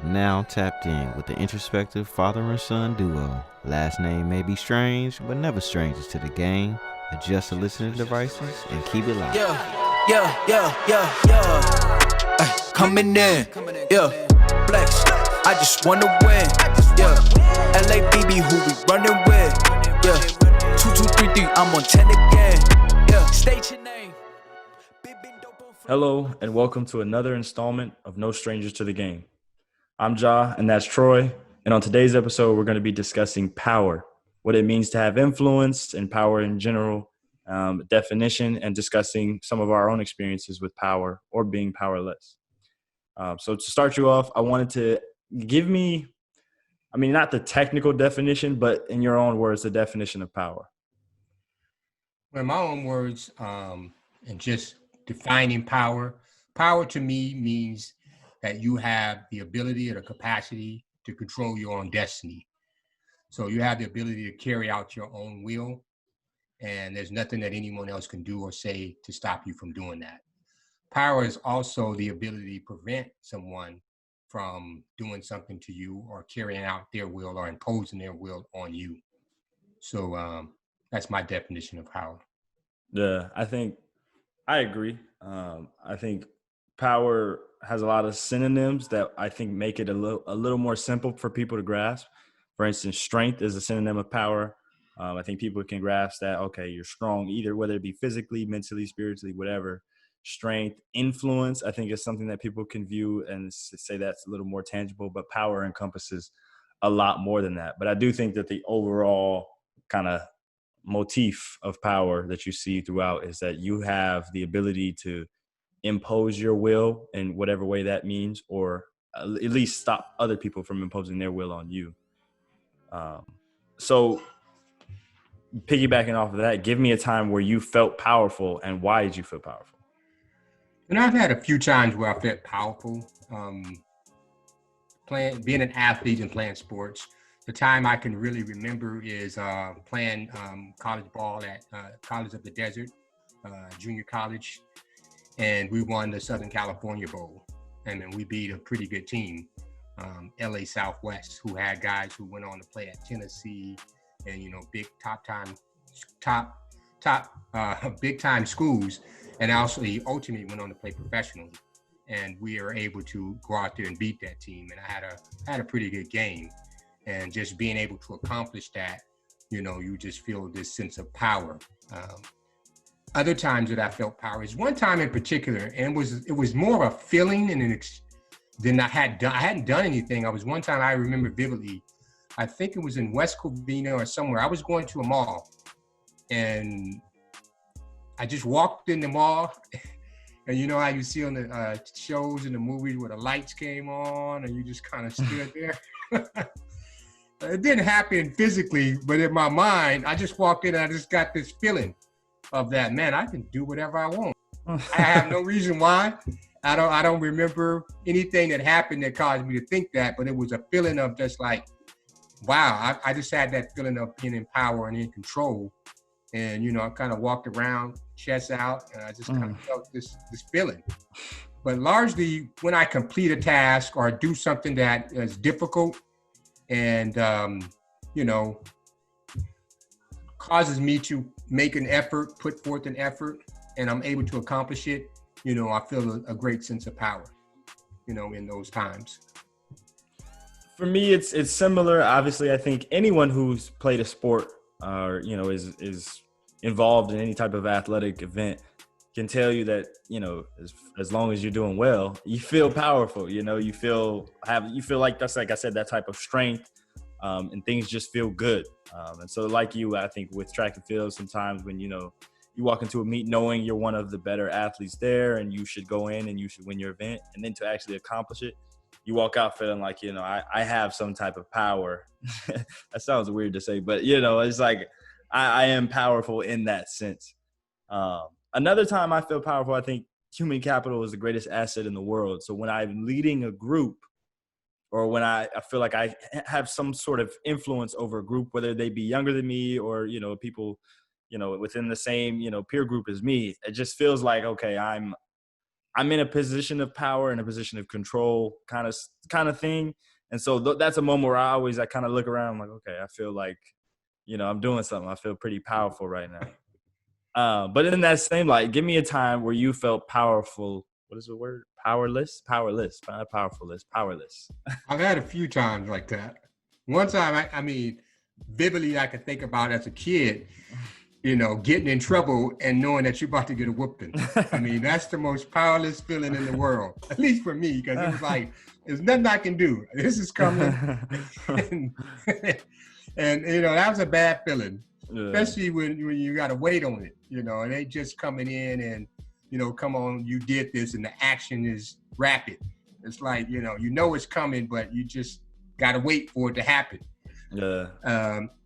now tapped in with the introspective father and son duo. Last name may be strange, but never strangers to the game. Adjust the listening devices and keep it loud. Coming in, flex. I just wanna win, LABB, who we running with, 2233, I'm on 10 again, state your name. Hello, and welcome to another installment of No Strangers to the Game. I'm Ja, and that's Troy. And on today's episode, we're going to be discussing power, what it means to have influence and power in general, definition, and discussing some of our own experiences with power or being powerless. So to start you off, I wanted to give me, not the technical definition, but in your own words, the definition of power. Well, in my own words, and just defining power to me means that you have the ability or the capacity to control your own destiny. So you have the ability to carry out your own will, and there's nothing that anyone else can do or say to stop you from doing that. Power is also the ability to prevent someone from doing something to you or carrying out their will or imposing their will on you. So that's my definition of power. Yeah, I agree. I think power has a lot of synonyms that I think make it a little more simple for people to grasp. For instance, strength is a synonym of power. I think people can grasp that, okay, you're strong, either whether it be physically, mentally, spiritually, whatever. Strength, influence, I think is something that people can view and say that's a little more tangible, but power encompasses a lot more than that. But I do think that the overall kind of motif of power that you see throughout is that you have the ability to impose your will in whatever way that means, or at least stop other people from imposing their will on you. So piggybacking off of that, give me a time where you felt powerful, and why did you feel powerful? And I've had a few times where I felt powerful, being an athlete and playing sports. The time I can really remember is playing college ball at College of the Desert, junior college. And we won the Southern California Bowl. And then we beat a pretty good team, LA Southwest, who had guys who went on to play at Tennessee and, big big time schools. And also he ultimately went on to play professionally. And we were able to go out there and beat that team. And I had a pretty good game. And just being able to accomplish that, you just feel this sense of power. Other times that I felt power is one time in particular, and it was more of a feeling than I hadn't done anything. One time I remember vividly, I think it was in West Covina or somewhere. I was going to a mall, and I just walked in the mall, and you know how you see on the shows and the movies where the lights came on, and you just kind of stood there. It didn't happen physically, but in my mind, I just walked in and I just got this feeling of that, man, I can do whatever I want. I have no reason why. I don't remember anything that happened that caused me to think that, but it was a feeling of just like, wow, I just had that feeling of being in power and in control. And, I kind of walked around, chest out, and I just kind of felt this feeling. But largely when I complete a task or do something that is difficult and, causes me to make an effort, put forth an effort, and I'm able to accomplish it, I feel a great sense of power, in those times. For me, it's similar. Obviously, I think anyone who's played a sport or, is involved in any type of athletic event can tell you that, as long as you're doing well, you feel powerful, you feel like that's, like I said, that type of strength. And things just feel good. And so like you, I think with track and field, sometimes when, you walk into a meet knowing you're one of the better athletes there and you should go in and you should win your event, and then to actually accomplish it, you walk out feeling like, I have some type of power. That sounds weird to say, but, it's like I am powerful in that sense. Another time I feel powerful, I think human capital is the greatest asset in the world. So when I'm leading a group, or when I feel like I have some sort of influence over a group, whether they be younger than me or, people, within the same, peer group as me, it just feels like, okay, I'm I'm in a position of power and a position of control kind of thing. And so that's a moment where I kind of look around, I'm like, okay, I feel like, I'm doing something. I feel pretty powerful right now. But in that same light, give me a time where you felt powerful. What is the word? Powerless, not powerfulness, powerless. I've had a few times like that. One time, I mean, vividly, I can think about as a kid, getting in trouble and knowing that you're about to get a whooping. I mean, that's the most powerless feeling in the world, at least for me, because it was like, there's nothing I can do. This is coming. and that was a bad feeling, especially when you got to wait on it, and they just coming in and, come on, you did this, and the action is rapid. It's like, it's coming, but you just got to wait for it to happen. Yeah.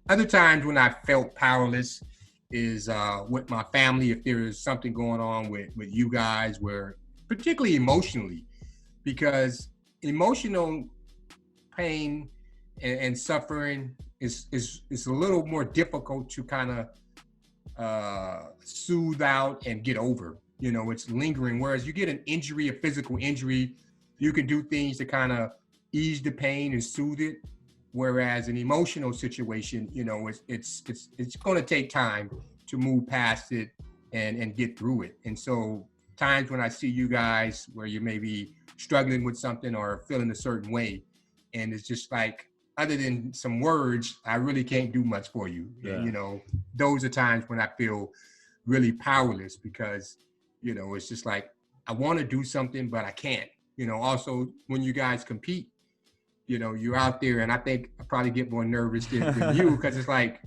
Other times when I felt powerless is with my family, if there is something going on with you guys, where particularly emotionally, because emotional pain and suffering is a little more difficult to kind of soothe out and get over. It's lingering. Whereas you get an injury, a physical injury, you can do things to kind of ease the pain and soothe it. Whereas an emotional situation, it's going to take time to move past it and get through it. And so times when I see you guys where you may be struggling with something or feeling a certain way, and it's just like, other than some words, I really can't do much for you. Yeah. And, those are times when I feel really powerless, because, it's just like, I want to do something, but I can't. Also when you guys compete, you're out there, and I think I probably get more nervous than you, because it's like,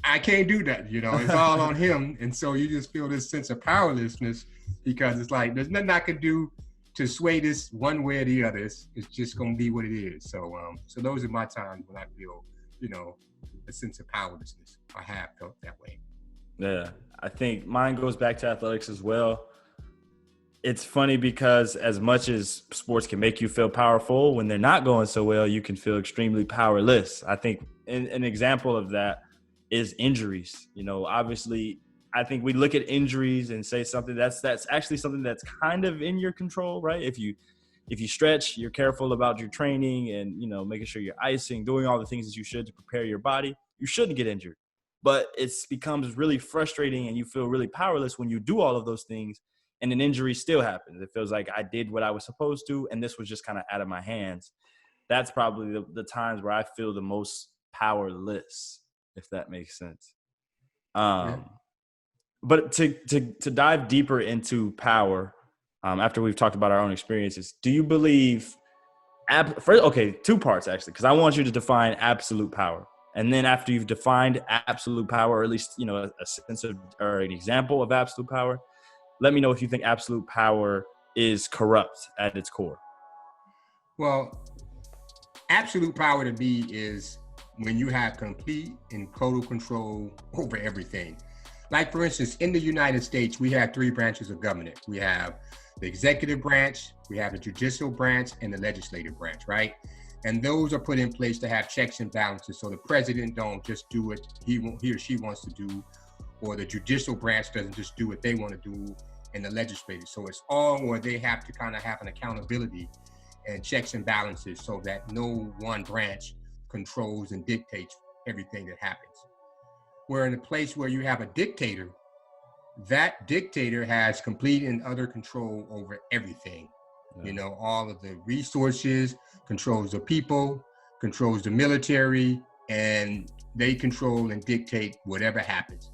I can't do that, it's all on him. And so you just feel this sense of powerlessness, because it's like, there's nothing I can do to sway this one way or the other. It's just going to be what it is. So those are my times when I feel, a sense of powerlessness. I have felt that way. Yeah. I think mine goes back to athletics as well. It's funny because as much as sports can make you feel powerful, when they're not going so well, you can feel extremely powerless. I think an example of that is injuries. Obviously, I think we look at injuries and say something that's actually something that's kind of in your control, right? If you stretch, you're careful about your training and, making sure you're icing, doing all the things that you should to prepare your body, you shouldn't get injured. But it becomes really frustrating and you feel really powerless when you do all of those things and an injury still happens. It feels like I did what I was supposed to, and this was just kind of out of my hands. That's probably the times where I feel the most powerless, if that makes sense. Yeah. But to dive deeper into power, after we've talked about our own experiences, do you believe two parts actually, because I want you to define absolute power. And then after you've defined absolute power, or at least, a sense of, or an example of absolute power, let me know if you think absolute power is corrupt at its core. Well, absolute power to me is when you have complete and total control over everything. Like, for instance, in the United States, we have 3 branches of government. We have the executive branch, we have the judicial branch, and the legislative branch, right? And those are put in place to have checks and balances, so the president don't just do what he or she wants to do, or the judicial branch doesn't just do what they want to do, and the legislative. So it's all where they have to kind of have an accountability and checks and balances, so that no one branch controls and dictates everything that happens. Where in a place where you have a dictator, that dictator has complete and utter control over everything. Yeah. All of the resources, controls the people, controls the military, and they control and dictate whatever happens.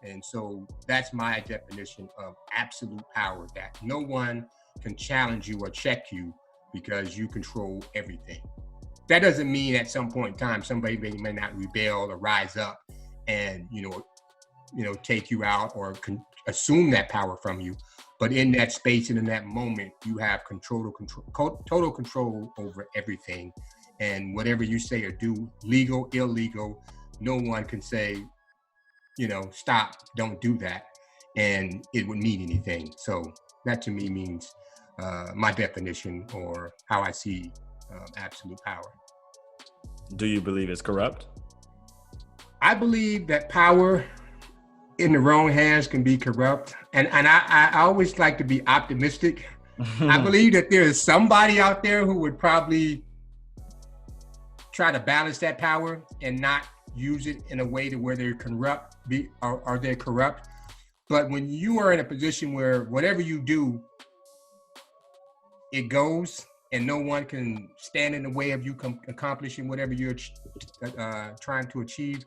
And so that's my definition of absolute power, that no one can challenge you or check you because you control everything. That doesn't mean at some point in time, somebody may not rebel or rise up and, take you out or assume that power from you. But in that space and in that moment, you have total control over everything. And whatever you say or do, legal, illegal, no one can say, stop, don't do that, and it would mean anything. So that to me means my definition, or how I see absolute power. Do you believe it's corrupt? I believe that power in the wrong hands can be corrupt. And I always like to be optimistic, I believe that there is somebody out there who would probably try to balance that power and not use it in a way to where they're corrupt, or they're corrupt. But when you are in a position where whatever you do, it goes, and no one can stand in the way of you accomplishing whatever you're trying to achieve,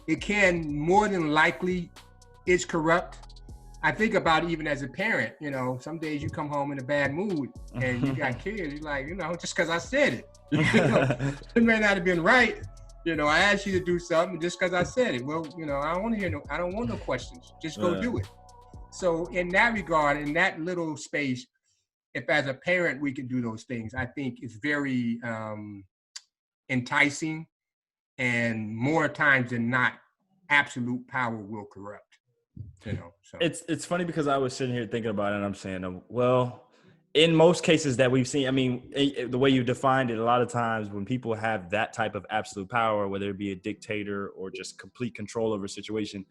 it can more than likely is corrupt. I think about it even as a parent, you know, some days you come home in a bad mood and you got kids, you're like, you know, just because I said it, you know, it may not have been right. You know, I asked you to do something just because I said it. Well, you know, I don't want no questions. Just go do it. So in that regard, in that little space, if as a parent we can do those things, I think it's very enticing, and more times than not, absolute power will corrupt. You know, so it's funny because I was sitting here thinking about it, and I'm saying, well, in most cases that we've seen, I mean, the way you defined it, a lot of times when people have that type of absolute power, whether it be a dictator or just complete control over a situation,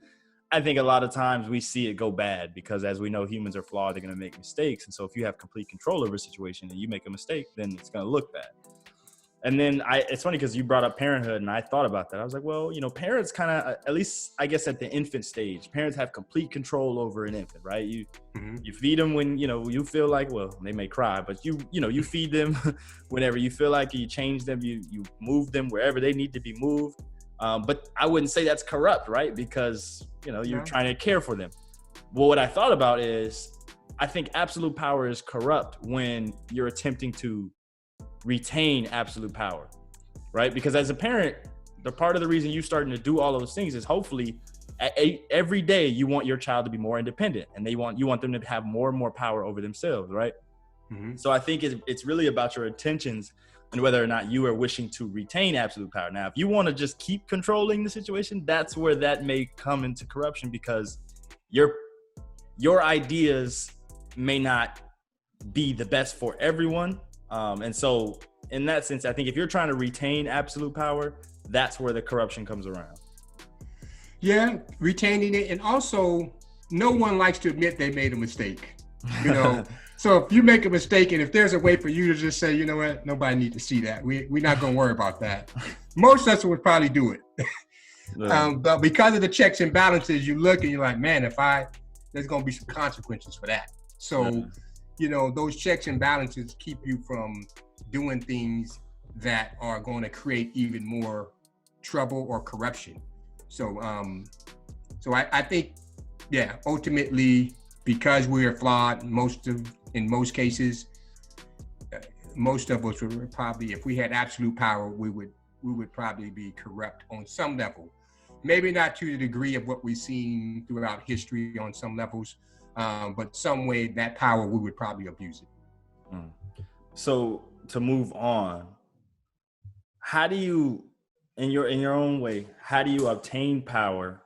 I think a lot of times we see it go bad because, as we know, humans are flawed. They're going to make mistakes. And so if you have complete control over a situation and you make a mistake, then it's going to look bad. And then it's funny because you brought up parenthood, and I thought about that. I was like, well, you know, parents kind of, at least I guess at the infant stage, parents have complete control over an infant, right? You feed them when, you know, you feel like, well, they may cry, but you feed them whenever you feel like, you change them, you move them wherever they need to be moved. But I wouldn't say that's corrupt, right? Because, you know, you're trying to care for them. Well, what I thought about is, I think absolute power is corrupt when you're attempting to retain absolute power, right? Because as a parent, the part of the reason you starting to do all of those things is hopefully every day you want your child to be more independent, and you want them to have more and more power over themselves, right? So I think it's really about your intentions and whether or not you are wishing to retain absolute power. Now, if you want to just keep controlling the situation, that's where that may come into corruption, because your ideas may not be the best for everyone. And so in that sense, I think if you're trying to retain absolute power, that's where the corruption comes around. Yeah, retaining it. And also, no one likes to admit they made a mistake, you know. So if you make a mistake, and if there's a way for you to just say, you know what, nobody need to see that. We're not going to worry about that. Most of us would probably do it. But because of the checks and balances, you look and you're like, man, there's going to be some consequences for that. So, you know, those checks and balances keep you from doing things that are going to create even more trouble or corruption. So, I think, yeah, ultimately, because we are flawed, in most cases, most of us would probably, if we had absolute power, we would probably be corrupt on some level. Maybe not to the degree of what we've seen throughout history on some levels, but some way that power, we would probably abuse it. So to move on, how do you, in your own way, how do you obtain power?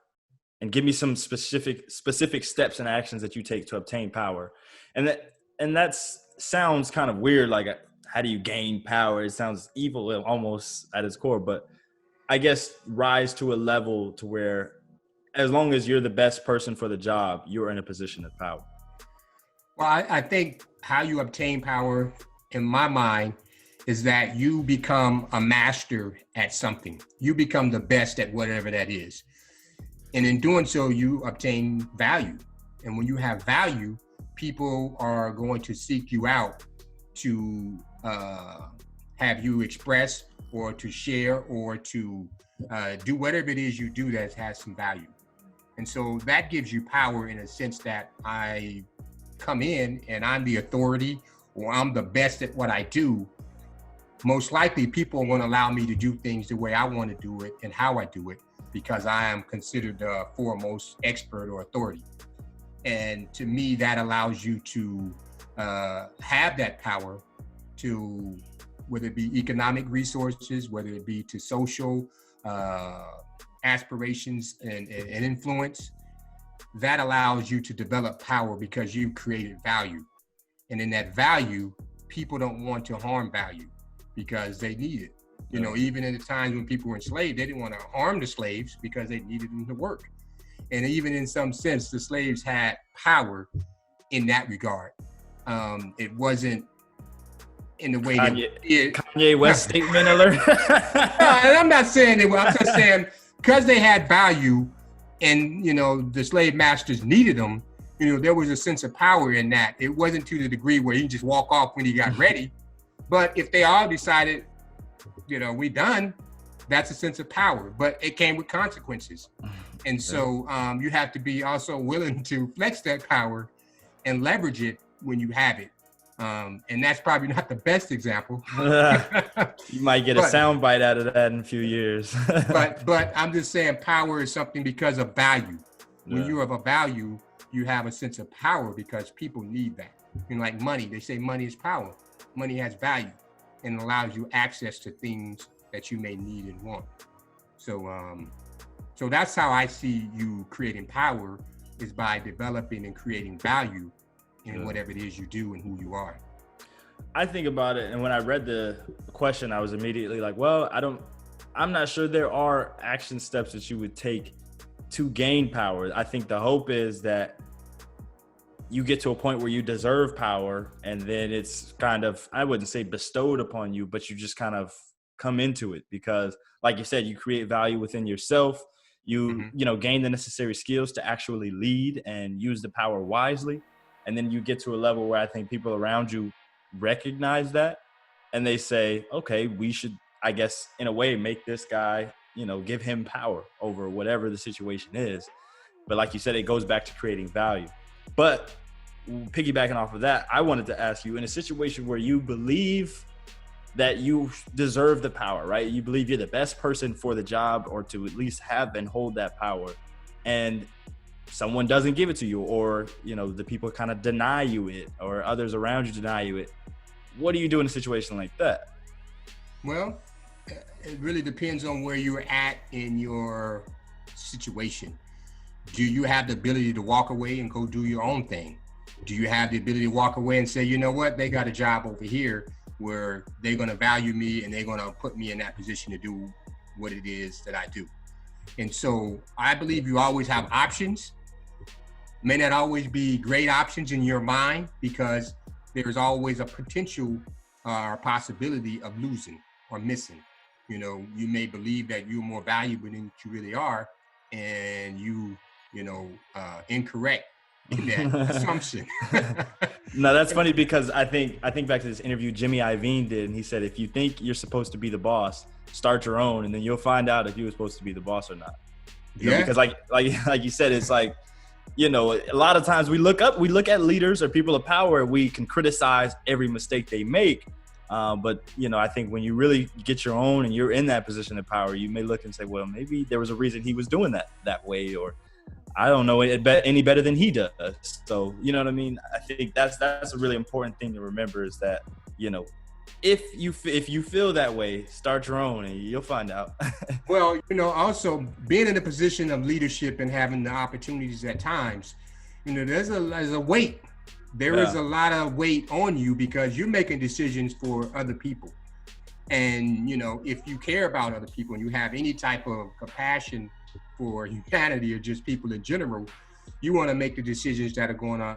And give me some specific steps and actions that you take to obtain power. And that sounds kind of weird. Like, how do you gain power? It sounds evil almost at its core, but I guess rise to a level to where, as long as you're the best person for the job, you're in a position of power. Well, I think how you obtain power, in my mind, is that you become a master at something. You become the best at whatever that is. And in doing so, you obtain value. And when you have value, people are going to seek you out to have you express or to share or to do whatever it is you do that has some value. And so that gives you power in a sense that I come in and I'm the authority, or I'm the best at what I do. Most likely people are going to allow me to do things the way I want to do it and how I do it, because I am considered the foremost expert or authority. And to me, that allows you to have that power to, whether it be economic resources, whether it be to social aspirations and influence. That allows you to develop power because you've created value. And in that value, people don't want to harm value because they need it. You know, even in the times when people were enslaved, they didn't want to harm the slaves because they needed them to work. And even in some sense, the slaves had power in that regard. It wasn't in the way Kanye West statement alert. And I'm not saying it. I'm just saying because they had value, and the slave masters needed them. There was a sense of power in that. It wasn't to the degree where you just walk off when he got ready. But if they all decided, we done, that's a sense of power. But it came with consequences. And so you have to be also willing to flex that power and leverage it when you have it. And that's probably not the best example. You might get a soundbite out of that in a few years. but I'm just saying power is something because of value. When you have a value, you have a sense of power because people need that. Like money, they say money is power. Money has value and allows you access to things that you may need and want. So that's how I see you creating power, is by developing and creating value in whatever it is you do and who you are. I think about it, and when I read the question, I was immediately like, well, I'm not sure there are action steps that you would take to gain power. I think the hope is that you get to a point where you deserve power, and then it's kind of, I wouldn't say bestowed upon you, but you just kind of come into it because, like you said, you create value within yourself. You gain the necessary skills to actually lead and use the power wisely. And then you get to a level where I think people around you recognize that, and they say, okay, we should, I guess, in a way, make this guy, give him power over whatever the situation is. But like you said, it goes back to creating value. But piggybacking off of that, I wanted to ask you, in a situation where you believe that you deserve the power, right? You believe you're the best person for the job, or to at least have and hold that power, and someone doesn't give it to you, or, the people kind of deny you it, or others around you deny you it. What do you do in a situation like that? Well, it really depends on where you're at in your situation. Do you have the ability to walk away and go do your own thing? Do you have the ability to walk away and say, you know what, they got a job over here where they're going to value me and they're going to put me in that position to do what it is that I do? And so I believe you always have options. May not always be great options in your mind, because there's always a potential or possibility of losing or missing. You may believe that you're more valuable than you really are, and incorrect in that assumption. No, that's funny, because I think back to this interview Jimmy Iovine did, and he said, if you think you're supposed to be the boss, start your own, and then you'll find out if you were supposed to be the boss or not. Because like you said, it's like, a lot of times we look at leaders or people of power, we can criticize every mistake they make. But I think when you really get your own and you're in that position of power, you may look and say, well, maybe there was a reason he was doing that way, or I don't know it any better than he does. So, you know what I mean? I think that's a really important thing to remember, is that, if you feel that way, start your own and you'll find out. Well, also being in a position of leadership and having the opportunities at times, there's a weight. There is a lot of weight on you, because you're making decisions for other people. And, if you care about other people and you have any type of compassion for humanity or just people in general, you want to make the decisions that are going to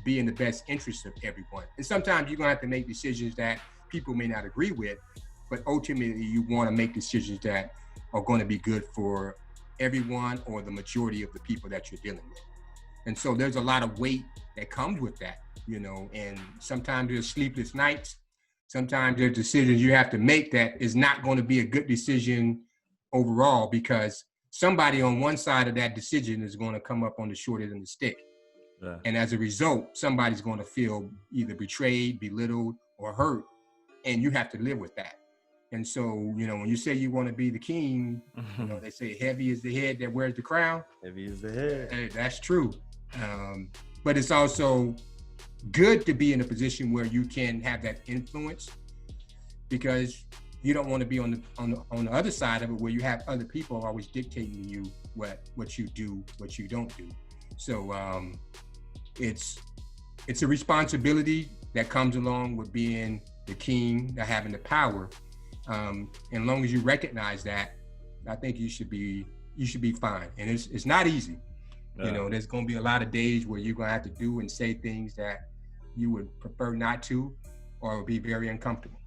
be in the best interest of everyone. And sometimes you're going to have to make decisions that people may not agree with, but ultimately you want to make decisions that are going to be good for everyone, or the majority of the people that you're dealing with. And so there's a lot of weight that comes with that, and sometimes there's sleepless nights. Sometimes there's decisions you have to make that is not going to be a good decision overall, because somebody on one side of that decision is going to come up on the short end of the stick. Yeah. And as a result, somebody's going to feel either betrayed, belittled, or hurt. And you have to live with that. And so, when you say you want to be the king, they say heavy is the head that wears the crown. Heavy is the head. Hey, that's true. But it's also good to be in a position where you can have that influence, because you don't want to be on the other side of it, where you have other people always dictating to you what you do, what you don't do. So it's a responsibility that comes along with being the king, that having the power. And as long as you recognize that, I think you should be fine. And it's not easy. Yeah. There's going to be a lot of days where you're going to have to do and say things that you would prefer not to, or be very uncomfortable.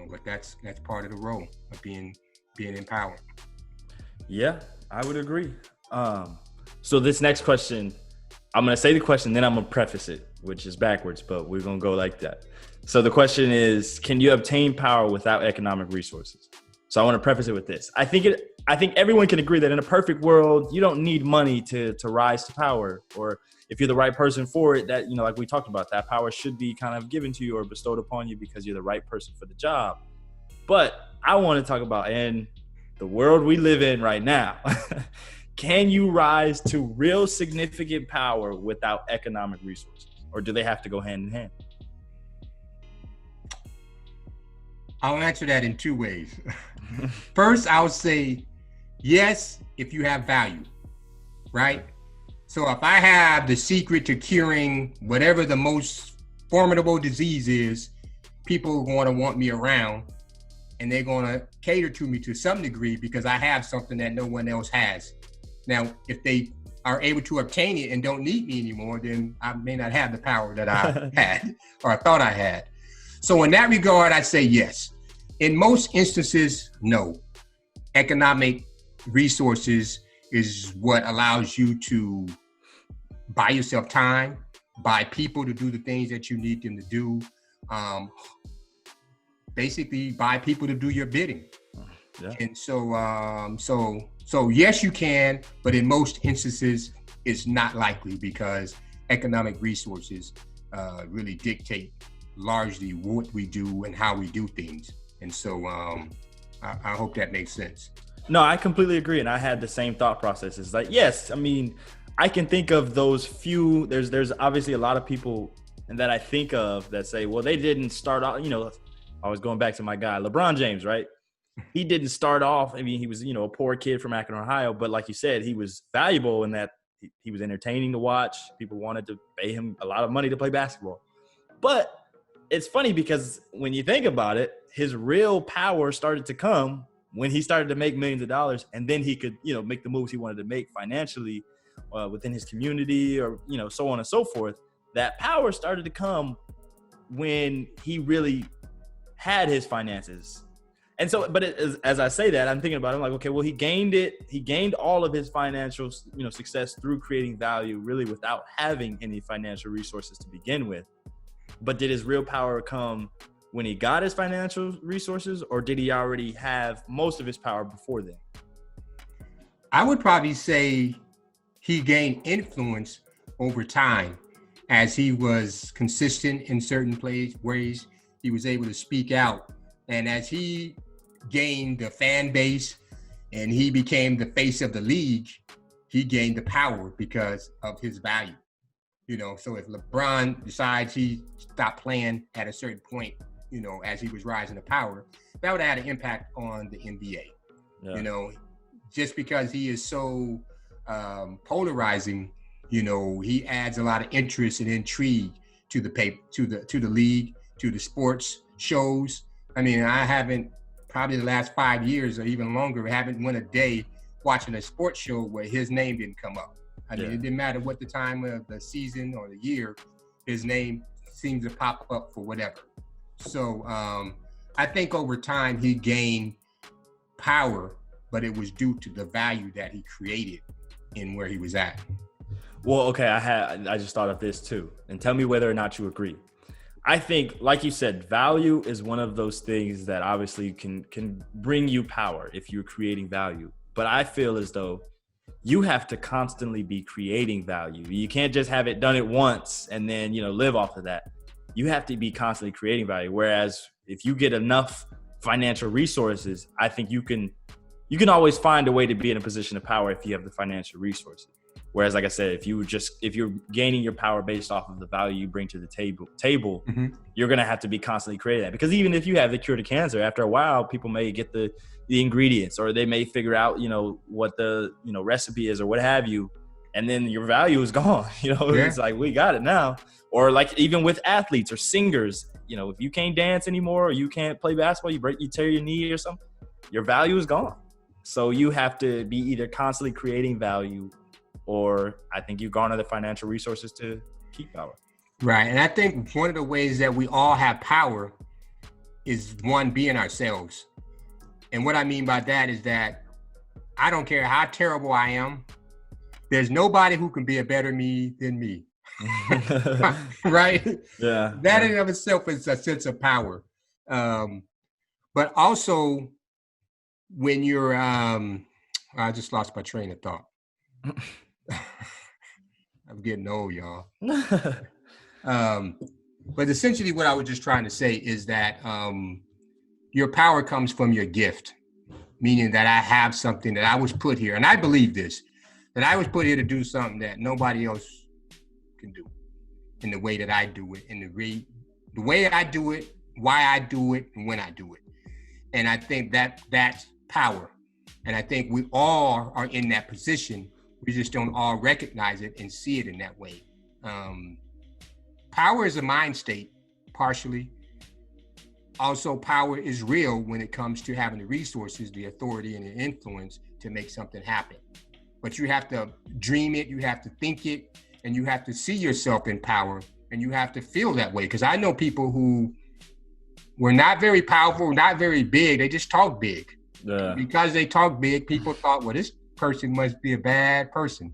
But that's part of the role of being empowered. Yeah, I would agree. So this next question, I'm going to say the question, then I'm going to preface it, which is backwards, but we're going to go like that. So the question is, can you obtain power without economic resources? So I want to preface it with this. I think everyone can agree that in a perfect world, you don't need money to rise to power, or if you're the right person for it, that, like we talked about, that power should be kind of given to you or bestowed upon you because you're the right person for the job. But I want to talk about, in the world we live in right now, can you rise to real significant power without economic resources, or do they have to go hand in hand? I'll answer that in two ways. First, I would say yes, if you have value, right? So if I have the secret to curing whatever the most formidable disease is, people are going to want me around, and they're going to cater to me to some degree because I have something that no one else has. Now, if they are able to obtain it and don't need me anymore, then I may not have the power that I had or I thought I had. So in that regard, I'd say yes. In most instances, no. Economic resources is what allows you to buy yourself time, buy people to do the things that you need them to do. Basically, buy people to do your bidding. Yeah. And so yes, you can, but in most instances, it's not likely because economic resources really dictate largely what we do and how we do things. And so I hope that makes sense. No, I completely agree. And I had the same thought process. It's like, yes, I mean, I can think of those few, there's obviously a lot of people that I think of that say, well, they didn't start off, I was going back to my guy, LeBron James, right? He didn't start off, I mean, he was, a poor kid from Akron, Ohio, but like you said, he was valuable in that he was entertaining to watch. People wanted to pay him a lot of money to play basketball. But it's funny because when you think about it, his real power started to come when he started to make millions of dollars, and then he could, make the moves he wanted to make financially within his community, or, so on and so forth. That power started to come when he really had his finances. And so, but as I say that, I'm thinking about it, I'm like, okay, well, he gained all of his financial, success through creating value, really without having any financial resources to begin with. But did his real power come when he got his financial resources, or did he already have most of his power before then? I would probably say he gained influence over time as he was consistent in certain ways. He was able to speak out. And as he gained the fan base and he became the face of the league, he gained the power because of his value. So if LeBron decides he stopped playing at a certain point, as he was rising to power, that would have had an impact on the NBA. Yeah. Just because he is so polarizing, he adds a lot of interest and intrigue to the league, to the sports shows. I mean, I haven't, probably the last 5 years or even longer, haven't went a day watching a sports show where his name didn't come up. I mean, It didn't matter what the time of the season or the year, his name seems to pop up for whatever. So I think over time he gained power, but it was due to the value that he created in where he was at. Well, okay, I just thought of this too. And tell me whether or not you agree. I think, like you said, value is one of those things that obviously can bring you power if you're creating value. But I feel as though you have to constantly be creating value. You can't just have it done it once and then, live off of that. You have to be constantly creating value. Whereas if you get enough financial resources, I think you can always find a way to be in a position of power if you have the financial resources. Whereas, like I said, if you're gaining your power based off of the value you bring to the table, mm-hmm. You're going to have to be constantly creating that. Because even if you have the cure to cancer, after a while, people may get the ingredients, or they may figure out, what the, recipe is or what have you. And then your value is gone. Yeah. It's like, we got it now. Or like even with athletes or singers, if you can't dance anymore or you can't play basketball, you tear your knee or something, your value is gone. So you have to be either constantly creating value, or I think you garner the financial resources to keep power. Right. And I think one of the ways that we all have power is one, being ourselves. And what I mean by that is that I don't care how terrible I am. There's nobody who can be a better me than me. Right? Yeah. That in and of itself is a sense of power. But also when you're, I just lost my train of thought. I'm getting old, y'all. But essentially what I was just trying to say is that your power comes from your gift, meaning that I have something that I was put here. And I believe this, that I was put here to do something that nobody else can do in the way that I do it, in the way I do it, why I do it, and when I do it. And I think that that's power. And I think we all are in that position. We just don't all recognize it and see it in that way. Power is a mind state, partially. Also, power is real when it comes to having the resources, the authority, and the influence to make something happen. But you have to dream it, you have to think it, and you have to see yourself in power, and you have to feel that way. Because I know people who were not very powerful, not very big, they just talk big. Yeah. Because they talk big, people thought, well, this person must be a bad person.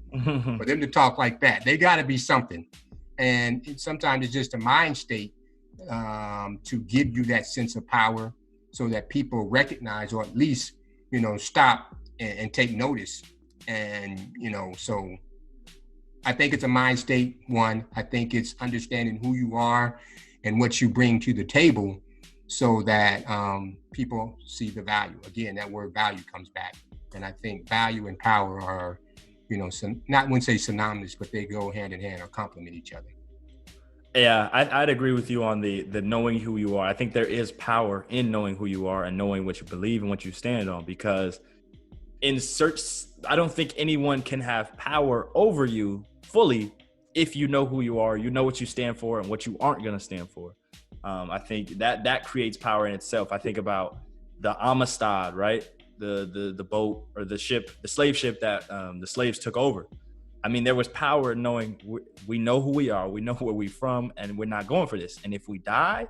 For them to talk like that, they got to be something. And sometimes it's just a mind state to give you that sense of power so that people recognize, or at least, stop and take notice. And, so I think it's a mind state, one. I think it's understanding who you are and what you bring to the table so that people see the value. Again, that word value comes back. And I think value and power are, not wouldn't say synonymous, but they go hand in hand or complement each other. Yeah, I'd agree with you on the knowing who you are. I think there is power in knowing who you are and knowing what you believe and what you stand on, because I don't think anyone can have power over you fully if you know who you are, you know what you stand for and what you aren't going to stand for. I think that creates power in itself. I think about the Amistad, right? The boat or the ship, the slave ship that the slaves took over. I mean, there was power in knowing we know who we are, we know where we're from, and we're not going for this. And if we die,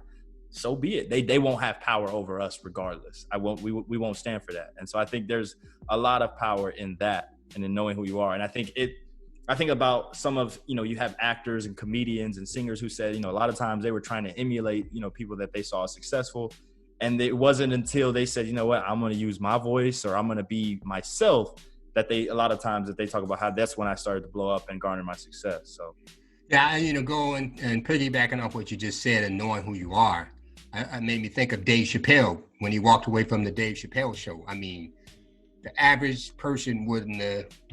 so be it. They won't have power over us regardless. We won't stand for that. And so I think there's a lot of power in that and in knowing who you are. And I think about some of, you have actors and comedians and singers who said, a lot of times they were trying to emulate, people that they saw successful. And it wasn't until they said, you know what, I'm going to use my voice or I'm going to be myself, that a lot of times that they talk about how that's when I started to blow up and garner my success. So, yeah, go and piggybacking off what you just said and knowing who you are, I made me think of Dave Chappelle when he walked away from the Dave Chappelle show. I mean, the average person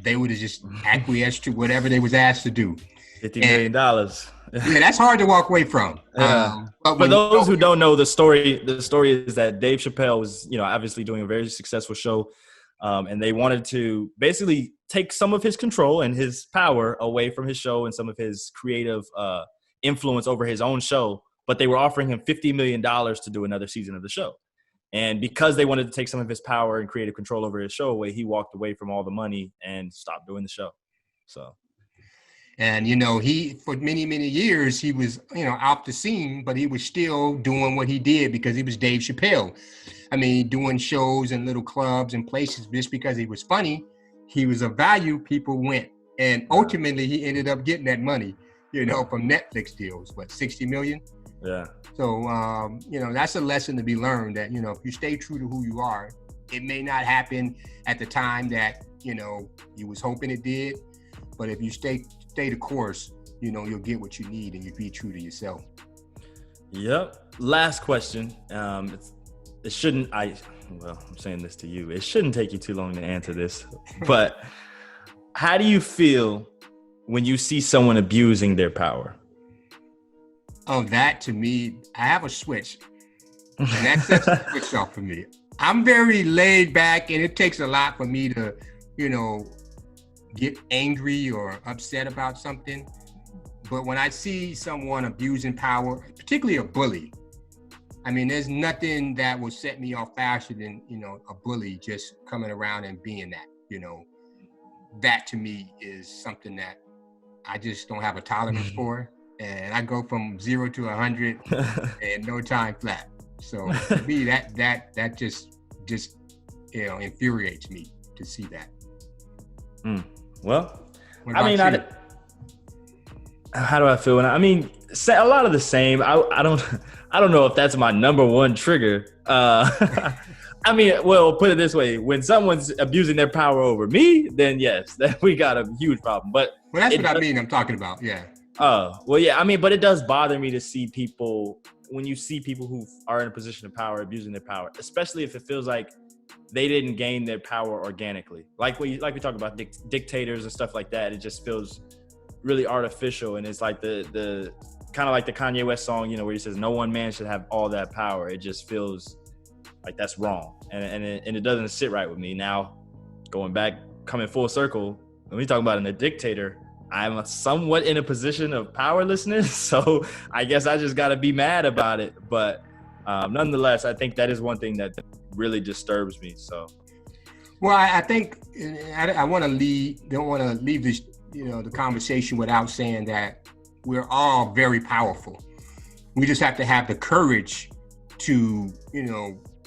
they would have just acquiesced to whatever they was asked to do. $50 million. Yeah, that's hard to walk away from. But for those who don't know the story is that Dave Chappelle was, obviously doing a very successful show. And they wanted to basically take some of his control and his power away from his show and some of his creative influence over his own show. But they were offering him $50 million to do another season of the show. And because they wanted to take some of his power and creative control over his show away, he walked away from all the money and stopped doing the show. So. And, he, for many, many years, he was, out the scene, but he was still doing what he did because he was Dave Chappelle. I mean, doing shows in little clubs and places just because he was funny. He was of value. People went. And ultimately, he ended up getting that money, from Netflix deals, 60 million? Yeah. So, that's a lesson to be learned that, if you stay true to who you are, it may not happen at the time that, you was hoping it did. But if you stay the course, you'll get what you need and you be true to yourself. Yep. Last question. I'm saying this to you. It shouldn't take you too long to answer this, but how do you feel when you see someone abusing their power? Oh, that to me, I have a switch. And that sets a switch off for me. I'm very laid back and it takes a lot for me to, get angry or upset about something. But when I see someone abusing power, particularly a bully, I mean, there's nothing that will set me off faster than, a bully just coming around and being that, That to me is something that I just don't have a tolerance for. and I go from 0 to 100 in no time flat. So to me, that just infuriates me to see that. Well, What I mean, about you? how do I feel? A lot of the same. I don't know if that's my number one trigger. I mean, well, put it this way: when someone's abusing their power over me, then yes, then we got a huge problem. But Well, that's what I mean. I'm talking about. Yeah. well, yeah. I mean, but it does bother me to see people when you see people who are in a position of power abusing their power, especially if it feels like they didn't gain their power organically. Like we talk about dictators and stuff like that. It just feels really artificial, and it's like the kind of like the Kanye West song, where he says no one man should have all that power. It just feels like that's wrong, and it doesn't sit right with me. Now, coming full circle, when we talk about a dictator, I'm somewhat in a position of powerlessness, so I guess I just got to be mad about it. But nonetheless, I think that is one thing that really disturbs me. So, well, I think I don't want to leave this, the conversation without saying that we're all very powerful. We just have to have the courage to,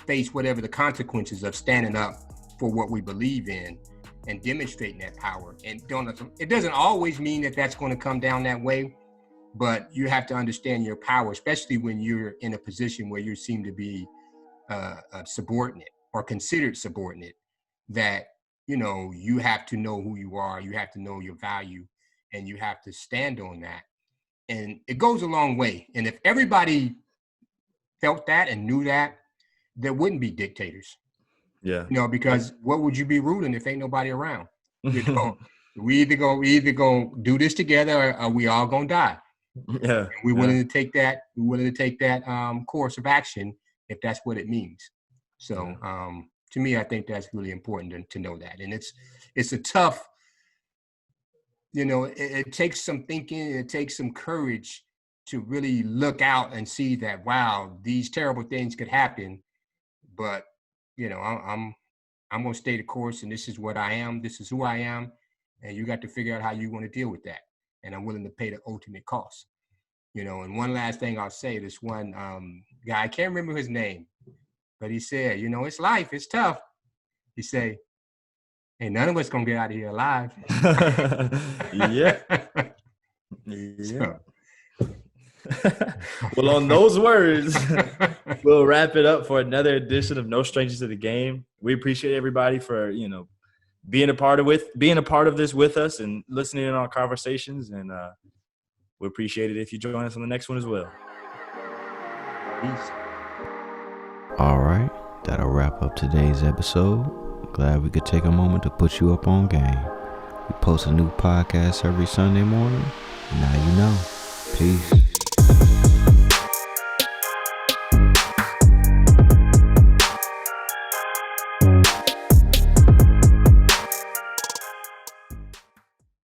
face whatever the consequences of standing up for what we believe in and demonstrating that power. And it doesn't always mean that that's going to come down that way, but you have to understand your power, especially when you're in a position where you seem to be subordinate or considered subordinate, that, you have to know who you are, you have to know your value, and you have to stand on that. And it goes a long way. And if everybody felt that and knew that, there wouldn't be dictators. Yeah. Because what would you be ruling if ain't nobody around? We either gonna do this together, or we all gonna die. Yeah. And we're willing to take that. We're willing to take that course of action if that's what it means. So to me, I think that's really important to know that. And it's a tough. It takes some thinking. It takes some courage to really look out and see that, wow, these terrible things could happen. But, I'm going to stay the course, and this is what I am. This is who I am. And you got to figure out how you want to deal with that. And I'm willing to pay the ultimate cost. And one last thing I'll say, this one guy, I can't remember his name, but he said, it's life. It's tough. He said, ain't none of us going to get out of here alive. Yeah. Yeah. Well, on those words, we'll wrap it up for another edition of No Strangers to the Game. We appreciate everybody for, being a part of this with us and listening in on our conversations. And we appreciate it if you join us on the next one as well. Peace. All right, that'll wrap up today's episode. Glad we could take a moment to put you up on game. We post a new podcast every Sunday morning. Now you know. Peace.